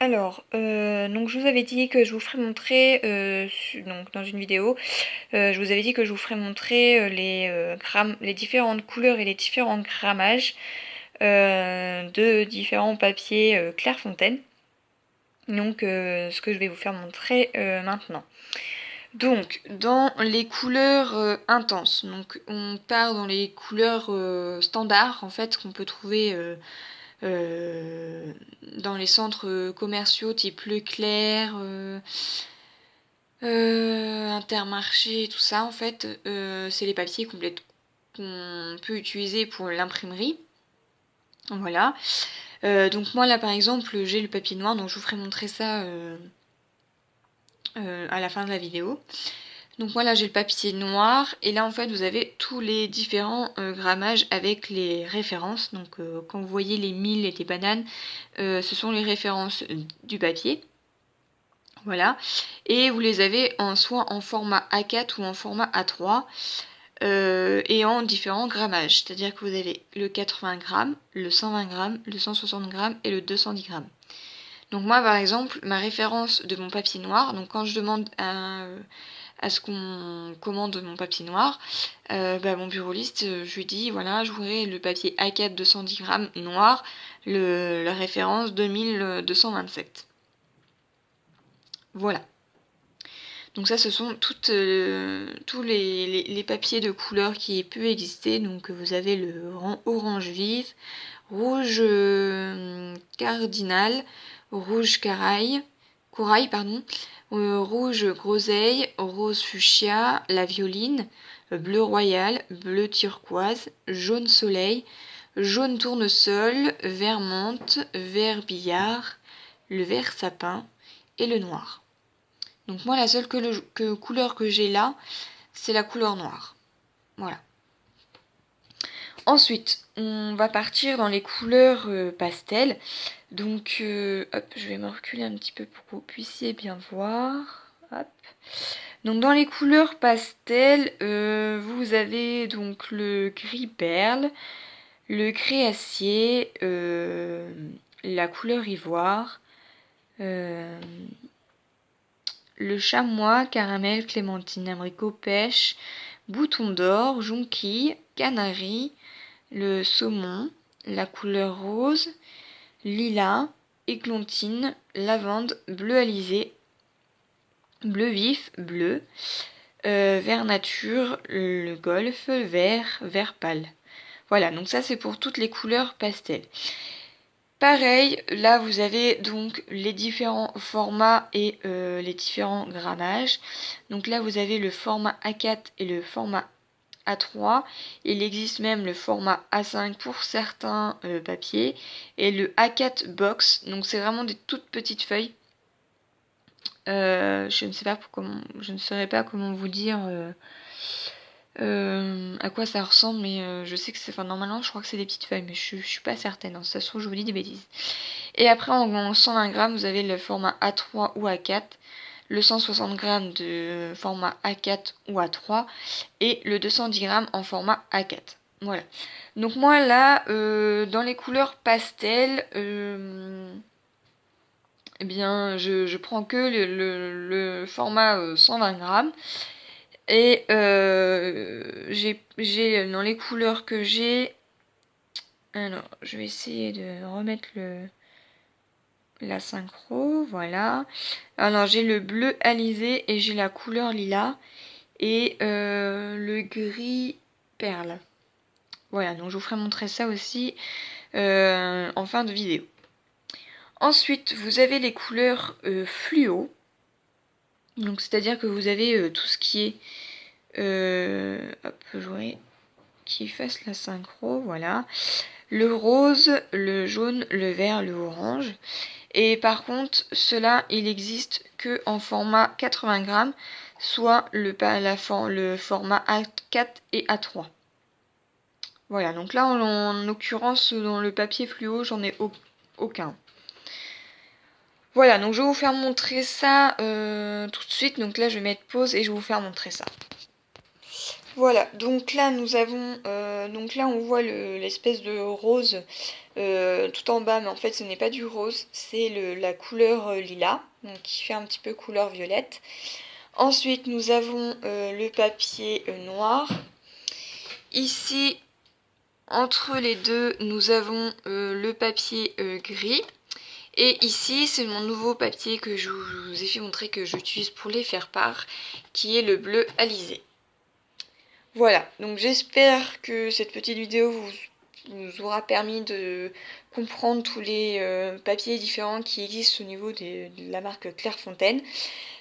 Alors, donc je vous avais dit que je vous ferais montrer, donc dans une vidéo, je vous avais dit que je vous ferais montrer les différentes couleurs et les différents grammages de différents papiers Clairefontaine. Donc, ce que je vais vous faire montrer maintenant. Donc, dans les couleurs intenses, donc on part dans les couleurs standards en fait qu'on peut trouver dans les centres commerciaux type Leclerc, Intermarché, tout ça en fait, c'est les papiers qu'on peut utiliser pour l'imprimerie. Voilà. Donc moi là par exemple j'ai le papier noir, donc je vous ferai montrer ça à la fin de la vidéo. Donc moi là j'ai le papier noir et là en fait vous avez tous les différents grammages avec les références. Donc quand vous voyez les 1000 et les bananes, ce sont les références du papier. Voilà. Et vous les avez soit en format A4 ou en format A3 et en différents grammages. C'est-à-dire que vous avez le 80 grammes, le 120 grammes, le 160 grammes et le 210 grammes. Donc moi par exemple, ma référence de mon papier noir, donc quand je demande à ce qu'on commande mon papier noir, mon buraliste, je lui dis voilà, je voudrais le papier A4 210 grammes noir, la référence 2227. Voilà. Donc ça, ce sont tous les papiers de couleur qui peuvent exister. Donc vous avez le orange vif, rouge cardinal, rouge corail, pardon, rouge groseille, rose fuchsia, la violine, bleu royal, bleu turquoise, jaune soleil, jaune tournesol, vert menthe, vert billard, le vert sapin et le noir. Donc moi la seule couleur que j'ai là, c'est la couleur noire. Voilà. Ensuite, on va partir dans les couleurs pastel. Donc, hop, je vais me reculer un petit peu pour que vous puissiez bien voir. Hop. Donc dans les couleurs pastel, vous avez donc le gris perle, le créacier, la couleur ivoire, le chamois, caramel, clémentine, abricot, pêche, bouton d'or, jonquille, canari, le saumon, la couleur rose, lilas, églantine, lavande, bleu alizé, bleu vif, bleu, vert nature, le golf, vert pâle. Voilà, donc ça c'est pour toutes les couleurs pastel. Pareil, là vous avez donc les différents formats et les différents grammages. Donc là vous avez le format A4 et le format A3. Il existe même le format A5 pour certains papiers et le A4 box. Donc c'est vraiment des toutes petites feuilles. Je ne saurais pas comment vous dire à quoi ça ressemble, mais je sais que c'est. Enfin, normalement, je crois que c'est des petites feuilles, mais je suis pas certaine. Hein, si ça se trouve, je vous dis des bêtises. Et après, en 120 grammes, vous avez le format A3 ou A4, le 160 grammes de format A4 ou A3, et le 210 grammes en format A4. Voilà. Donc, moi, là, dans les couleurs pastel, eh bien, je prends que le format 120 grammes. Et j'ai dans les couleurs que j'ai. Alors, je vais essayer de remettre la synchro. Voilà. Alors, j'ai le bleu alizé et j'ai la couleur lilas. Et le gris perle. Voilà, donc je vous ferai montrer ça aussi en fin de vidéo. Ensuite, vous avez les couleurs fluo. Donc, c'est-à-dire que vous avez tout ce qui est hop, je voudrais qu'il fasse la synchro, voilà. Le rose, le jaune, le vert, le orange. Et par contre, cela, il existe que en format 80 grammes, soit le format A4 et A3. Voilà, donc là, en l'occurrence, dans le papier fluo, j'en ai aucun. Voilà, donc je vais vous faire montrer ça tout de suite. Donc là, je vais mettre pause et je vais vous faire montrer ça. Voilà, donc là nous avons, donc là on voit l'espèce de rose tout en bas, mais en fait ce n'est pas du rose, c'est la couleur lilas, donc qui fait un petit peu couleur violette. Ensuite nous avons le papier noir. Ici, entre les deux, nous avons le papier gris. Et ici, c'est mon nouveau papier que je vous ai fait montrer que j'utilise pour les faire-part, qui est le bleu alizé. Voilà, donc j'espère que cette petite vidéo vous aura permis de comprendre tous les papiers différents qui existent au niveau de la marque Clairefontaine.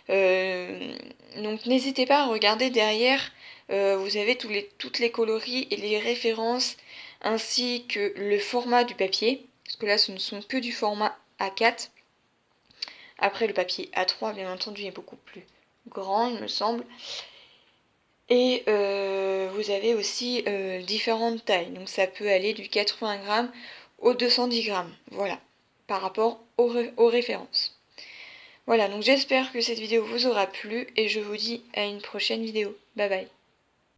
Donc n'hésitez pas à regarder derrière, vous avez toutes les coloris et les références ainsi que le format du papier, parce que là ce ne sont que du format A4. Après le papier A3 bien entendu est beaucoup plus grand il me semble. Et vous avez aussi différentes tailles, donc ça peut aller du 80 grammes au 210 grammes, voilà, par rapport aux références. Voilà, donc j'espère que cette vidéo vous aura plu et je vous dis à une prochaine vidéo. Bye bye.